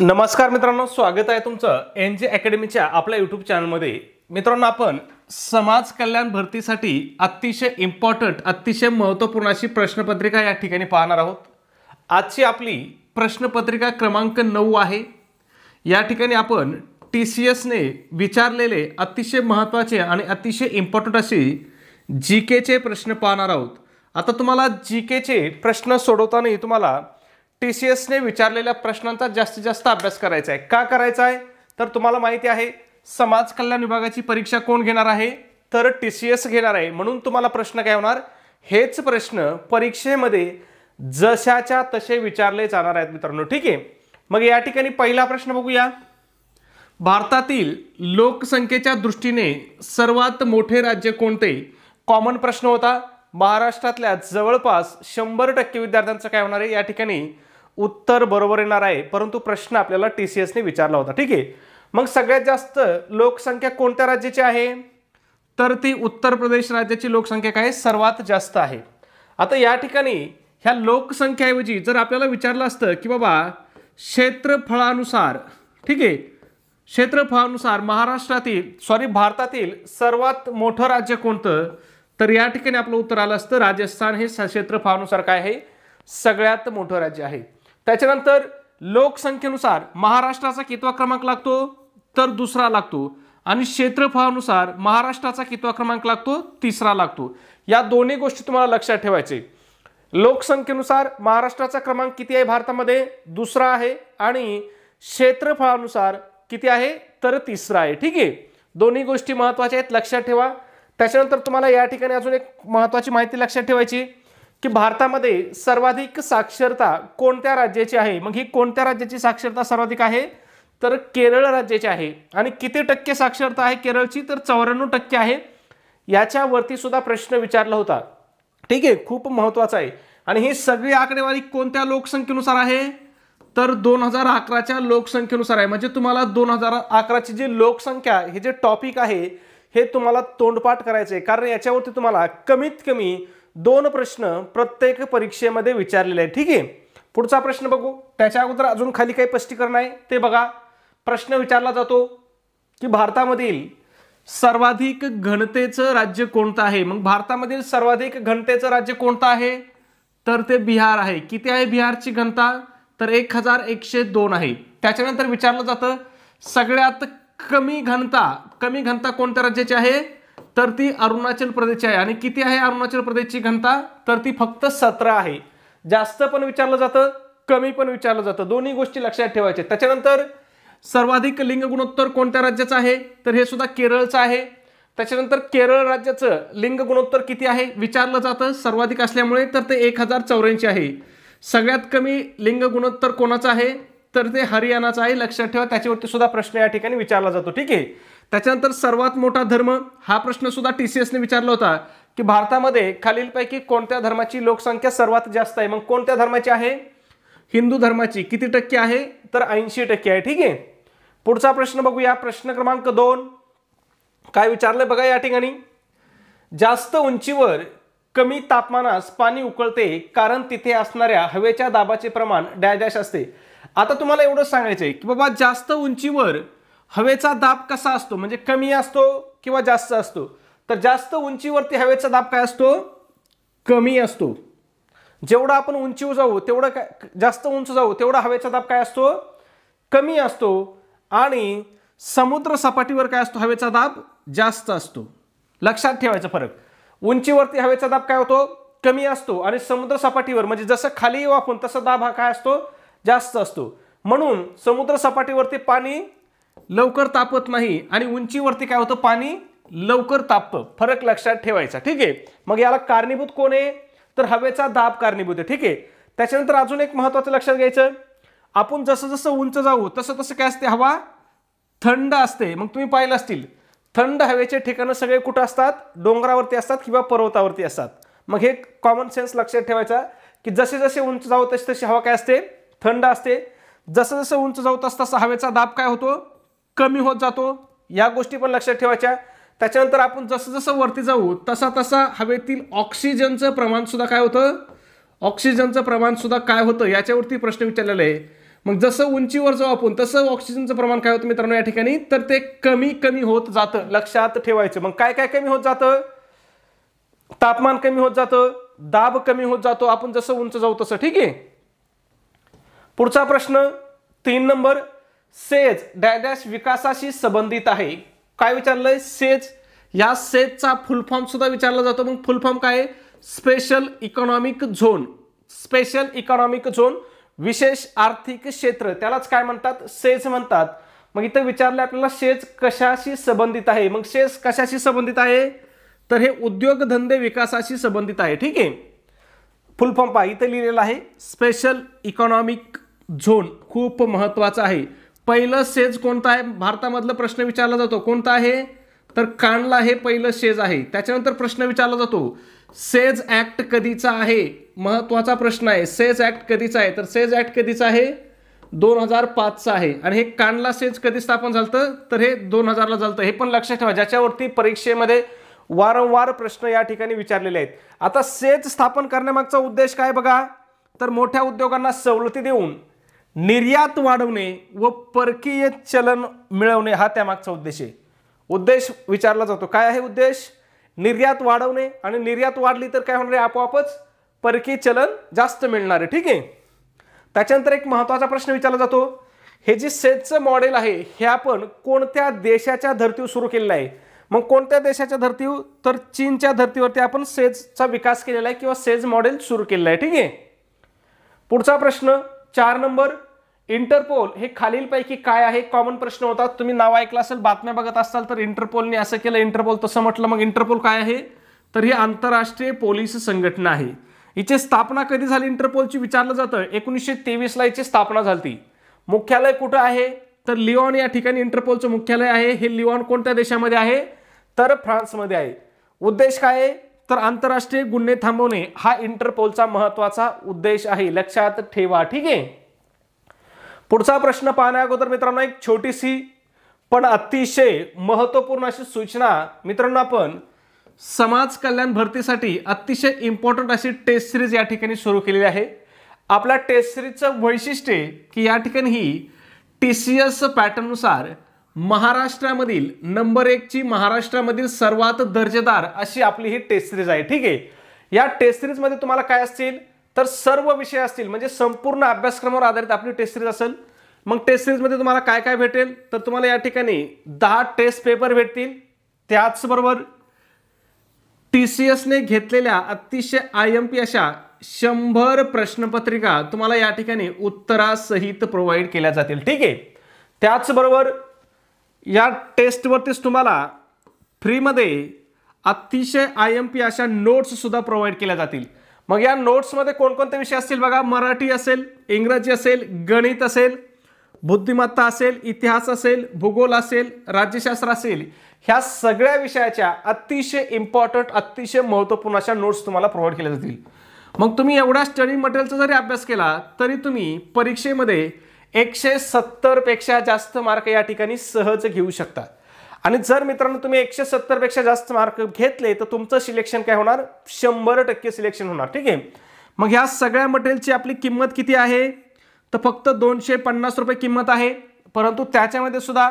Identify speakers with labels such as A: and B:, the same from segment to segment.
A: नमस्कार मित्रांनो, स्वागत आहे तुमचं एनजे अकॅडमीच्या आपल्या यूट्यूब चॅनलमध्ये। मित्रांनो, आपण समाज कल्याण भरतीसाठी अतिशय इम्पॉर्टंट अतिशय महत्त्वपूर्ण अशी प्रश्नपत्रिका या ठिकाणी पाहणार आहोत। आजची आपली प्रश्नपत्रिका क्रमांक 9 आहे। या ठिकाणी आपण TCS ने विचारलेले अतिशय महत्त्वाचे आणि अतिशय इम्पॉर्टंट असे जीके चे प्रश्न पाहणार आहोत। आता तुम्हाला जीके चे प्रश्न सोडवताना तुम्हाला TCS ने विचारलेल्या प्रश्नांचा जास्तीत जास्त अभ्यास करायचा आहे। का करायचा आहे तर तुम्हाला माहिती आहे समाज कल्याण विभागाची परीक्षा कोण घेणार आहे तर TCS घेणार आहे। म्हणून तुम्हाला प्रश्न काय होणार, हेच प्रश्न परीक्षेमध्ये जशाच्या तसे विचारले जाणार आहेत मित्रांनो। ठीक आहे, मग या ठिकाणी पहिला प्रश्न बघूया। भारतातील लोकसंख्येच्या दृष्टीने सर्वात मोठे राज्य कोणते? कॉमन प्रश्न होता। महाराष्ट्रातल्या जवळपास 100% विद्यार्थ्यांचं काय होणार आहे या ठिकाणी उत्तर बरोबर येणार आहे, परंतु प्रश्न आपल्याला TCS ने विचारला होता। ठीक आहे, मग सगळ्यात जास्त लोकसंख्या कोणत्या राज्याची आहे तर ती उत्तर प्रदेश राज्याची लोकसंख्या काय सर्वात जास्त आहे। आता या ठिकाणी ह्या लोकसंख्येऐवजी जर आपल्याला विचारलं असतं की बाबा क्षेत्रफळानुसार, ठीक आहे, क्षेत्रफळानुसार भारतातील सर्वात मोठं राज्य कोणतं तर या ठिकाणी आपलं उत्तर आलं असतं राजस्थान हे क्षेत्रफळानुसार काय आहे सगळ्यात मोठं राज्य आहे। त्याच्यानंतर लोकसंख्येनुसार महाराष्ट्राचा कितवा क्रमांक लागतो तर दुसरा लागतो आणि क्षेत्रफळानुसार महाराष्ट्राचा कितवा क्रमांक लागतो तिसरा लागतो। या दोन्ही गोष्टी तुम्हाला लक्षात ठेवायचे। लोकसंख्येनुसार महाराष्ट्राचा क्रमांक किती आहे भारतामध्ये दुसरा आहे आणि क्षेत्रफळानुसार किती आहे तर तिसरा आहे। ठीक आहे, दोन्ही गोष्टी महत्त्वाच्या आहेत, लक्षात ठेवा। त्याच्यानंतर तुम्हाला या ठिकाणी अजून एक महत्त्वाची माहिती लक्षात ठेवायची की भारतामध्ये सर्वाधिक साक्षरता कोणत्या राज्याची आहे। मग ही कोणत्या राज्याची साक्षरता सर्वाधिक आहे तर केरळ राज्याची आहे। आणि किती टक्के साक्षरता आहे केरळची तर 94% आहे। याच्यावरती सुद्धा प्रश्न विचारला होता। ठीक आहे, खूप महत्त्वाचा आहे। आणि ही सगळी आकडेवारी कोणत्या लोकसंख्येनुसार आहे तर 2011च्या लोकसंख्येनुसार आहे। म्हणजे तुम्हाला 2011ची जी लोकसंख्या हे जे टॉपिक आहे हे तुम्हाला तोंडपाठ करायचे आहे, कारण याच्यावरती तुम्हाला कमीत कमी 2 प्रश्न प्रत्येक परीक्षेमध्ये विचारलेले आहेत। ठीक आहे, पुढचा प्रश्न बघू। त्याच्या अगोदर अजून खाली काही स्पष्टीकरण आहे ते बघा। प्रश्न विचारला जातो की भारतामधील सर्वाधिक घनतेचं राज्य कोणतं आहे। मग भारतामधील सर्वाधिक घनतेचं राज्य कोणतं आहे तर ते बिहार आहे। किती आहे बिहारची घनता तर 1102 आहे। त्याच्यानंतर विचारलं जातं सगळ्यात कमी घनता कोणत्या राज्याची आहे तर ती अरुणाचल प्रदेशची आहे। आणि किती आहे अरुणाचल प्रदेशची घनता तर ती फक्त 17 आहे। जास्त पण विचारलं जातं कमी पण विचारलं जातं, दोन्ही गोष्टी लक्षात ठेवायच्या। त्याच्यानंतर सर्वाधिक लिंग गुणोत्तर कोणत्या राज्याचं आहे तर हे सुद्धा केरळचं आहे। त्याच्यानंतर केरळ राज्याचं लिंग गुणोत्तर किती आहे विचारलं जातं, सर्वाधिक असल्यामुळे तर ते 1084 आहे। सगळ्यात कमी लिंग गुणोत्तर कोणाचं आहे तर ते हरियाणाचं आहे, लक्षात ठेवा। त्याच्यावरती सुद्धा प्रश्न या ठिकाणी विचारला जातो। ठीक आहे, त्याच्यानंतर सर्वात मोठा धर्म हा प्रश्न सुद्धा TCS ने विचारला होता की भारतामध्ये खालीलपैकी कोणत्या धर्माची लोकसंख्या सर्वात जास्त आहे। मग कोणत्या धर्माची आहे हिंदू धर्माची। किती टक्के आहे तर 80% आहे। ठीक आहे, पुढचा प्रश्न बघूया। प्रश्न क्रमांक 2 काय विचारलंय बघा या ठिकाणी। जास्त उंचीवर कमी तापमानास पाणी उकळते कारण तिथे असणाऱ्या हवेच्या दाबाचे प्रमाण डॅश असते। आता तुम्हाला एवढं सांगायचंय की बाबा जास्त उंचीवर हवेचा दाब कसा असतो, म्हणजे कमी असतो किंवा जास्त असतो तर जास्त उंचीवरती हवेचा दाब काय असतो कमी असतो। जेवढा आपण उंचीवर जाऊ तेवढं जास्त उंच जाऊ तेवढा हवेचा दाब काय असतो कमी असतो आणि समुद्र सपाटीवर काय असतो हवेचा दाब जास्त असतो। लक्षात ठेवायचा फरक, उंचीवरती हवेचा दाब काय होतो कमी असतो आणि समुद्र सपाटीवर म्हणजे जसं खाली येऊ आपण तसा दाब हा काय असतो जास्त असतो। म्हणून समुद्र सपाटीवरती पाणी लवकर तापत नाही आणि उंचीवरती काय होतं पाणी लवकर तापतं, फरक लक्षात ठेवायचा। ठीक आहे, मग याला कारणीभूत कोण आहे तर हवेचा दाब कारणीभूत आहे। ठीक आहे, त्याच्यानंतर अजून एक महत्त्वाचं लक्षात घ्यायचं, आपण जसं जसं उंच जाऊ तसं तसं काय असते हवा थंड असते। मग तुम्ही पाहिलं असतील थंड हवेचे ठिकाणं सगळे कुठं असतात डोंगरावरती असतात किंवा पर्वतावरती असतात। मग हे कॉमन सेन्स लक्षात ठेवायचा की जसे जसे उंच जाऊ तसे तशी हवा काय असते थंड असते। जसं जसं उंच जाऊ तसं हवेचा दाब काय होतो कमी होत जातो, या गोष्टी पण लक्षात ठेवायच्या। त्याच्यानंतर आपण जसं जसं वरती जाऊ तसा तसा हवेतील ऑक्सिजनचं प्रमाण सुद्धा काय होतं ऑक्सिजनचं प्रमाण सुद्धा काय होतं याच्यावरती प्रश्न विचारलेला आहे। मग जसं उंचीवर जाऊ आपण तसं ऑक्सिजनचं प्रमाण काय होतं मित्रांनो या ठिकाणी, तर ते कमी कमी होत जातं. लक्षात ठेवायचं. मग काय काय कमी होत जातं? तापमान कमी होत जातं, दाब कमी होत जातो आपण जसं उंच जाऊ तसं. ठीक आहे. पुढचा प्रश्न 3 नंबर, सेज डॅश विकासाशी संबंधित आहे. काय विचारलंय? सेज. या सेजचा फुल फॉर्म सुद्धा विचारला जातो. मग फुल फॉर्म काय आहे? Special economic zone. Special economic zone, विशेष आर्थिक क्षेत्र, त्यालाच काय म्हणतात? सेज म्हणतात. मग इथं विचारलं आपल्याला सेज कशाशी संबंधित आहे. मग सेज कशाशी संबंधित आहे? तर हे उद्योगधंदे विकासाशी संबंधित आहे. ठीक आहे. फुल फॉर्म पहा इथं लिहिलेलं आहे, स्पेशल इकॉनॉमिक झोन. खूप महत्वाचं आहे. पहिलं सेज कोणतं आहे? भारतामधला प्रश्न विचारला जातो. कोणता आहे? तर कांडला हे पहिलं सेज आहे. त्याच्यानंतर प्रश्न विचारला जातो, सेज ऍक्ट कधीचा आहे? महत्वाचा प्रश्न आहे. सेज ऍक्ट कधीचा आहे? तर सेज ऍक्ट कधीचा आहे? 2005चा आहे. आणि हे कांडला सेज कधी स्थापन झालं? तर हे 2000ला झालं. हे पण लक्षात ठेवा, ज्याच्यावरती परीक्षेमध्ये वारंवार प्रश्न या ठिकाणी विचारलेले आहेत. आता सेज स्थापन करण्यामागचा उद्देश काय बघा, तर मोठ्या उद्योगांना सवलती देऊन निर्यात वाढवणे व परकीय चलन मिळवणे हा त्यामागचा उद्देश आहे. उद्देश विचारला जातो. काय आहे उद्देश? निर्यात वाढवणे. आणि निर्यात वाढली तर काय होणार आहे? आपोआपच परकीय चलन जास्त मिळणार आहे. ठीक आहे. त्याच्यानंतर एक महत्वाचा प्रश्न विचारला जातो, हे जे सेजचं मॉडेल आहे हे आपण कोणत्या देशाच्या धर्तीवर सुरू केलेलं आहे? मग कोणत्या देशाच्या धर्तीवर? तर चीनच्या धर्तीवरती आपण सेजचा विकास केलेला आहे किंवा सेज मॉडेल सुरू केलेलं आहे. ठीक आहे. पुढचा प्रश्न 4 नंबर, इंटरपोल हे खालीलपैकी काय आहे? कॉमन प्रश्न होता. तुम्ही नाव ऐकलं असेल, बातम्या बघत असाल तर इंटरपोलने असं केलं, इंटरपोल तसं म्हटलं. मग इंटरपोल काय आहे? तर ही आंतरराष्ट्रीय पोलीस संघटना आहे. हिची स्थापना कधी झाली इंटरपोलची विचारलं जातं. 1923ला हिची स्थापना झाली. मुख्यालय कुठं आहे? तर लिओन या ठिकाणी इंटरपोलचं मुख्यालय आहे. हे लिओन कोणत्या देशामध्ये आहे? तर फ्रान्समध्ये आहे. उद्देश काय आहे? तर आंतरराष्ट्रीय गुन्हे थांबवणे हा इंटरपोलचा महत्वाचा उद्देश आहे. लक्षात ठेवा. ठीक आहे. पुढचा प्रश्न पाहण्या अगोदर मित्रांनो एक छोटीशी पण अतिशय महत्त्वपूर्ण अशी सूचना. मित्रांनो आपण समाज कल्याण भरतीसाठी अतिशय इम्पॉर्टंट अशी टेस्ट सिरीज या ठिकाणी सुरू केलेली आहे. आपल्या टेस्ट सिरीजचं वैशिष्ट्य की या ठिकाणी ही TCS पॅटर्ननुसार महाराष्ट्रामधील नंबर 1 ची, महाराष्ट्रामधील सर्वात दर्जेदार अशी आपली ही टेस्ट सिरीज आहे. ठीक आहे. या टेस्ट सिरीज मध्ये तुम्हाला काय असतील? तर सर्व विषय असतील. म्हणजे संपूर्ण अभ्यासक्रमावर आधारित आपली टेस्ट सिरीज असेल. मग टेस्ट सिरीज मध्ये तुम्हाला काय काय भेटेल? तर तुम्हाला या ठिकाणी 10 टेस्ट पेपर भेटतील. त्याचबरोबर TCS ने घेतलेल्या अतिशय IMP अशा 100 प्रश्नपत्रिका तुम्हाला या ठिकाणी उत्तरासहित प्रोव्हाइड केल्या जातील. ठीक आहे. त्याचबरोबर या टेस्टवरतीच तुम्हाला फ्रीमध्ये अतिशय IMP अशा नोट्स सुद्धा प्रोव्हाइड केल्या जातील. मग या नोट्समध्ये कोणकोणते विषय असतील बघा. मराठी असेल, इंग्रजी असेल, गणित असेल, बुद्धिमत्ता असेल, इतिहास असेल, भूगोल असेल, राज्यशास्त्र असेल, ह्या सगळ्या विषयाच्या अतिशय इम्पॉर्टंट, अतिशय महत्त्वपूर्ण अशा नोट्स तुम्हाला प्रोव्हाइड केल्या जातील. मग तुम्ही एवढ्या स्टडी मटेरियलचा जरी अभ्यास केला तरी तुम्ही परीक्षेमध्ये 170 पेक्षा जास्त मार्क या ठिकाणी सहज घेऊ शकता. आणि जर मित्रांनो तुम्ही 170 पेक्षा जास्त मार्क घेतले तर तुमचं सिलेक्शन काय होणार? 100% सिलेक्शन होणार. ठीक आहे. मग ह्या सगळ्या मटेरियलची आपली किंमत किती आहे? तर फक्त 250 रुपये किंमत आहे. परंतु त्याच्यामध्ये सुद्धा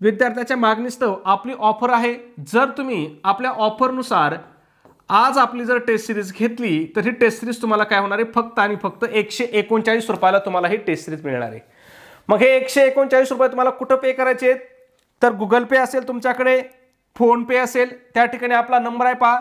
A: विद्यार्थ्याच्या मागणीस्तव आपली ऑफर आहे. जर तुम्ही आपल्या ऑफरनुसार आज आपली जर टेस्ट सिरीज घेतली तर ही टेस्ट सिरीज तुम्हाला काय होणार आहे? फक्त आणि फक्त 139 रुपयाला तुम्हाला ही टेस्ट सिरीज मिळणार आहे. मग हे 139 रुपये तुम्हाला कुठं पे करायचे आहेत? तर गुगल पे असेल तुमच्याकडे, फोन पे असेल, त्या ठिकाणी आपला नंबर आहे पहा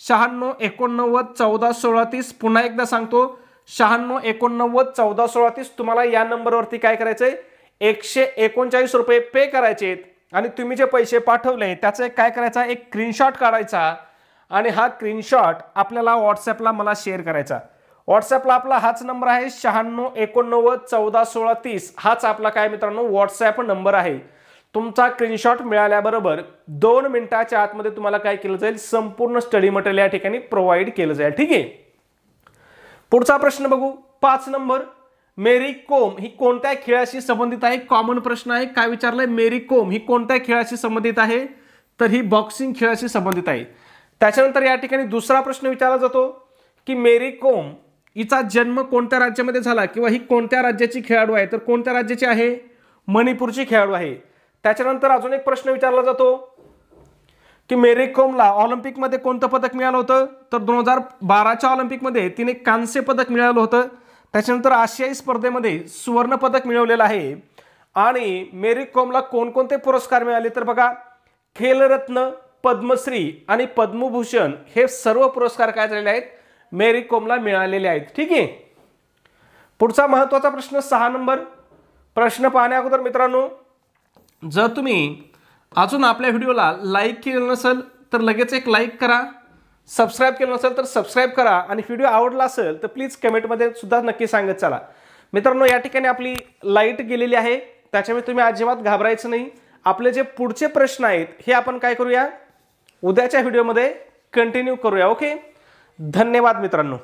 A: 96 89 14 16 30. पुन्हा एकदा सांगतो 96 89 14 16 30. तुम्हाला या नंबरवरती काय करायचंय? 139 रुपये पे करायचे आहेत. आणि तुम्ही जे पैसे पाठवले त्याचा एक काय करायचा? एक स्क्रीनशॉट काढायचा आणि हा स्क्रीनशॉट आपल्याला व्हॉट्सॲपला मला शेअर करायचा. व्हॉट्सॲपला आपला हाच नंबर आहे 96 89 14 16 30. हाच आपला काय मित्रांनो व्हॉट्सॲप नंबर आहे. तुमचा स्क्रीनशॉट मिळाल्याबरोबर 2 मिनिटाच्या आतमध्ये तुम्हाला काय केलं जाईल? संपूर्ण स्टडी मटेरियल या ठिकाणी प्रोव्हाइड केलं जाईल. ठीक आहे. पुढचा प्रश्न बघू. 5 नंबर, मेरी कोम ही कोणत्या खेळाशी संबंधित आहे? कॉमन प्रश्न आहे. काय विचारलंय? मेरी कोम ही कोणत्या खेळाशी संबंधित आहे? तर ही बॉक्सिंग खेळाशी संबंधित आहे. त्याच्यानंतर या ठिकाणी दुसरा प्रश्न विचारला जातो की मेरी कोम हिचा जन्म कोणत्या राज्यामध्ये झाला किंवा ही कोणत्या राज्याची खेळाडू आहे, तर कोणत्या राज्याची आहे, मणिपूरची खेळाडू आहे. त्याच्यानंतर अजून एक प्रश्न विचारला जातो की मेरी कोमला ऑलिम्पिकमध्ये कोणतं पदक मिळालं होतं, तर 2012च्या ऑलिम्पिकमध्ये तिने कांस्य पदक मिळवलं होतं. त्याच्यानंतर आशियाई स्पर्धेमध्ये सुवर्ण पदक मिळवलेलं आहे. आणि मेरी कोमला कोणकोणते पुरस्कार मिळाले, तर बघा खेलरत्न, पद्मश्री आणि पद्मभूषण हे सर्व पुरस्कार काय झालेले आहेत, मेरी कोमला मिळालेले आहेत. ठीक आहे. पुढचा महत्त्वाचा प्रश्न 6 नंबर. प्रश्न पाहण्या अगोदर मित्रांनो, जर तुम्ही अजून आपल्या व्हिडिओला लाईक केलं नसेल तर लगेच एक लाईक करा, सबस्क्राईब केलं नसेल तर सबस्क्राईब करा आणि व्हिडिओ आवडला असेल तर प्लीज कमेंटमध्ये सुद्धा नक्की सांगत चला. मित्रांनो, या ठिकाणी आपली लाईट गेलेली आहे, त्याच्यामुळे तुम्ही अजिबात घाबरायचं नाही. आपले जे पुढचे प्रश्न आहेत हे आपण काय करूया, उद्याच्या व्हिडिओमध्ये कंटिन्यू करूया. ओके, धन्यवाद मित्रांनो.